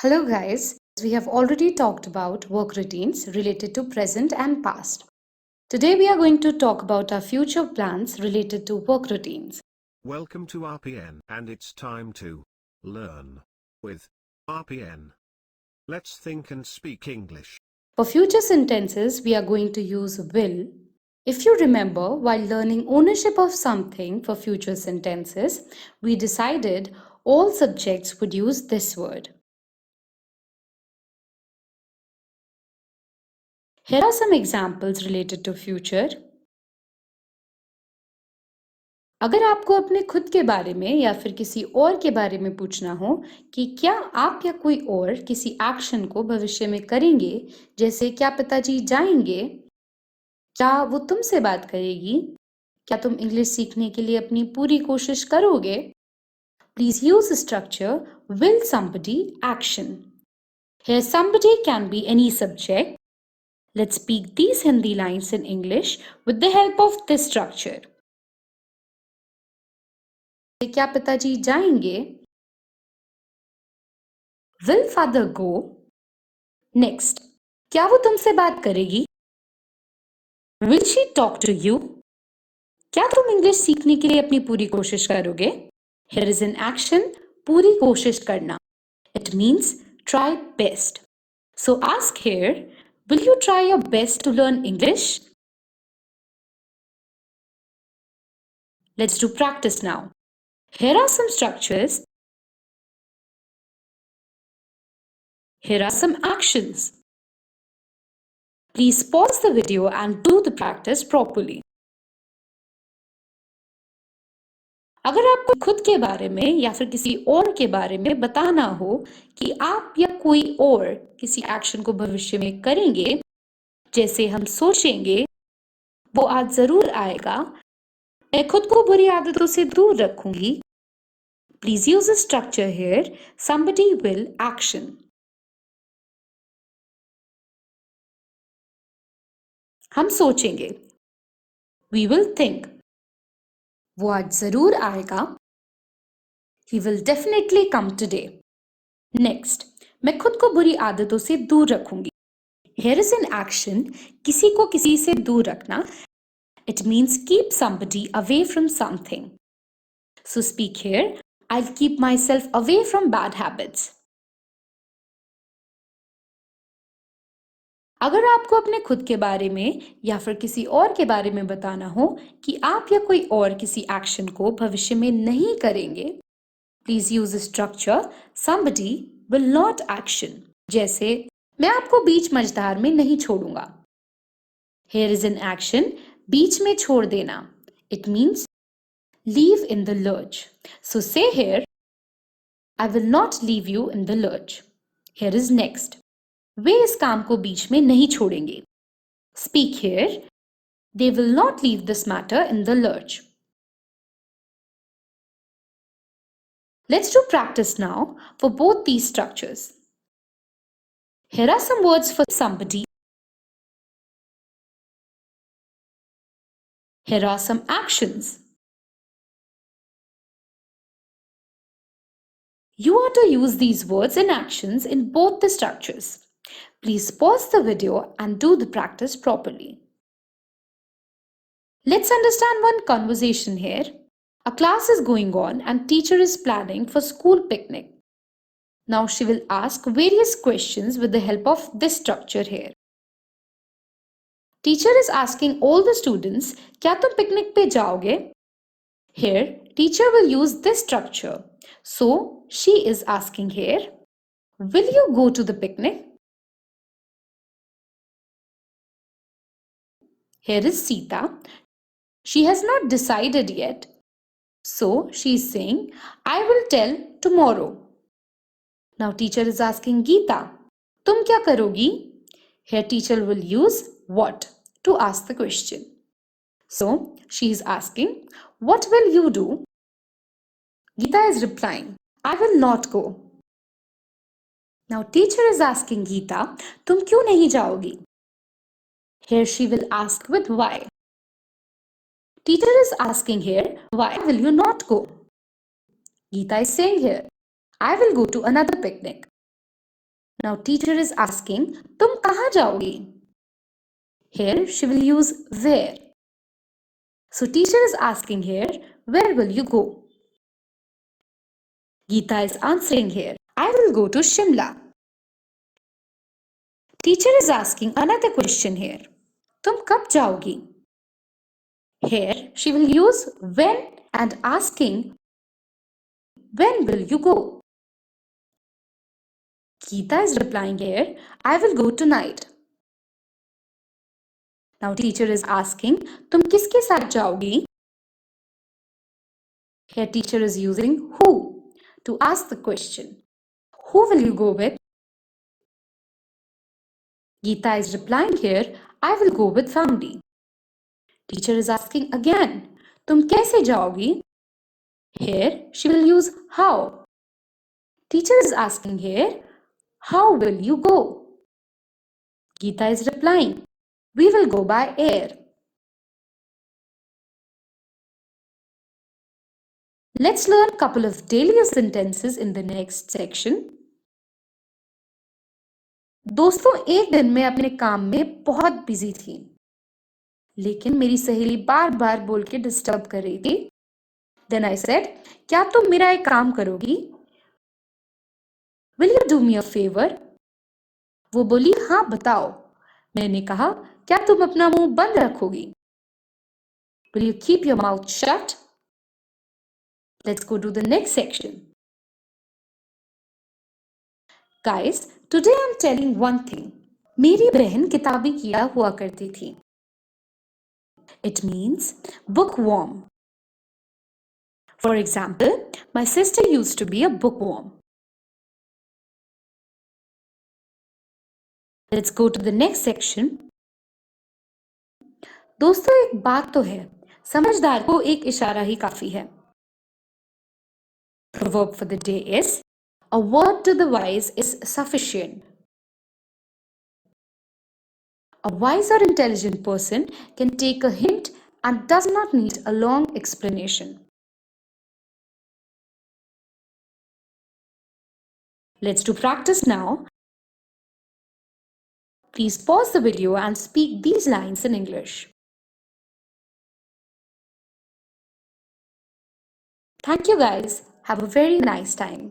Hello guys, we have already talked about work routines related to present and past. Today we are going to talk about our future plans related to work routines. Welcome to RPN, and it's time to learn with RPN. Let's think and speak English. For future sentences, we are going to use will. If you remember, while learning ownership of something for future sentences, we decided all subjects would use this word. Here are some examples related to future. अगर आपको अपने खुद के बारे में या फिर किसी और के बारे में पूछना हो कि क्या आप या कोई और किसी एक्शन को भविष्य में करेंगे, जैसे क्या पिताजी जाएंगे, क्या वो तुमसे बात करेगी, क्या तुम इंग्लिश सीखने के लिए अपनी पूरी कोशिश करोगे, please use structure will somebody action. Here somebody can be any subject. Let's speak these Hindi lines in English with the help of this structure. क्या पिताजी जाएंगे? Will father go? Next, क्या वो तुमसे बात करेगी? Will she talk to you? क्या तुम इंग्लिश सीखने के लिए अपनी पूरी कोशिश करोगे? Here is an action, पूरी कोशिश करना. It means try best. So ask here, will you try your best to learn English? Let's do practice now. Here are some structures. Here are some actions. Please pause the video and do the practice properly. अगर आपको खुद के बारे में या फिर किसी और के बारे में बताना हो कि आप या कोई और किसी एक्शन को भविष्य में करेंगे, जैसे हम सोचेंगे वो आज जरूर आएगा, मैं खुद को बुरी आदतों से दूर रखूंगी, please use a structure here somebody will action. हम सोचेंगे, we will think. वो आज जरूर आएगा, he will definitely come today. Next, मैं खुद को बुरी आदतों से दूर रखूंगी. Here is an action, किसी को किसी से दूर रखना. It means keep somebody away from something. So speak here, I'll keep myself away from bad habits. अगर आपको अपने खुद के बारे में या फिर किसी और के बारे में बताना हो कि आप या कोई और किसी एक्शन को भविष्य में नहीं करेंगे, please use structure somebody will not action. जैसे मैं आपको बीच मझधार में नहीं छोड़ूंगा. Here is an action, बीच में छोड़ देना. It means leave in the lurch. So say here, I will not leave you in the lurch. Here is next. वे इस काम को बीच में नहीं छोड़ेंगे. Speak here, they will not leave this matter in the lurch. Let's do practice now for both these structures. Here are some words for somebody. Here are some actions. You are to use these words and actions in both the structures. Please pause the video and do the practice properly. Let's understand one conversation here. A class is going on and teacher is planning for school picnic. Now she will ask various questions with the help of this structure here. Teacher is asking all the students, क्या तुम picnic पे जाओगे? Here, teacher will use this structure. So, she is asking here, will you go to the picnic? Here is Sita. She has not decided yet. So, she is saying, I will tell tomorrow. Now, teacher is asking Geeta, तुम क्या करोगी? Here, teacher will use what to ask the question. So, she is asking, what will you do? Geeta is replying, I will not go. Now, teacher is asking Geeta, तुम क्यों नहीं जाओगी? Here she will ask with why. Teacher is asking here, why will you not go? Geeta is saying here, I will go to another picnic. Now teacher is asking, तुम कहाँ जाओगी? Here she will use where. So teacher is asking here, where will you go? Geeta is answering here, I will go to Shimla. Teacher is asking another question here, तुम कब जाओगी? Here she will use when and asking, when will you go? Geeta is replying here, I will go tonight. Now teacher is asking, तुम किसके साथ जाओगी? Here teacher is using who to ask the question. Who will you go with? Geeta is replying here, I will go with family. Teacher is asking again, तुम कैसे जाओगी? Here she will use how. Teacher is asking here, how will you go? Geeta is replying, we will go by air. Let's learn a couple of daily use sentences in the next section. दोस्तों, एक दिन मैं अपने काम में बहुत busy थी, लेकिन मेरी सहेली बार बार बोल के डिस्टर्ब कर रही थी. Then I said, क्या तुम मेरा एक काम करोगी? Will you do me a favor? वो बोली, हाँ बताओ. मैंने कहा, क्या तुम अपना मुंह बंद रखोगी? Will you keep your mouth shut? Let's go to the next section. Guys, today I'm telling one thing. मेरी बहन किताबी किया हुआ करती थी. It means bookworm. For example, my sister used to be a bookworm. Let's go to the next section. दोस्तों, एक बात तो है, समझदार को एक इशारा ही काफी है. The verb for the day is, a word to the wise is sufficient. A wise or intelligent person can take a hint and does not need a long explanation. Let's do practice now. Please pause the video and speak these lines in English. Thank you guys. Have a very nice time.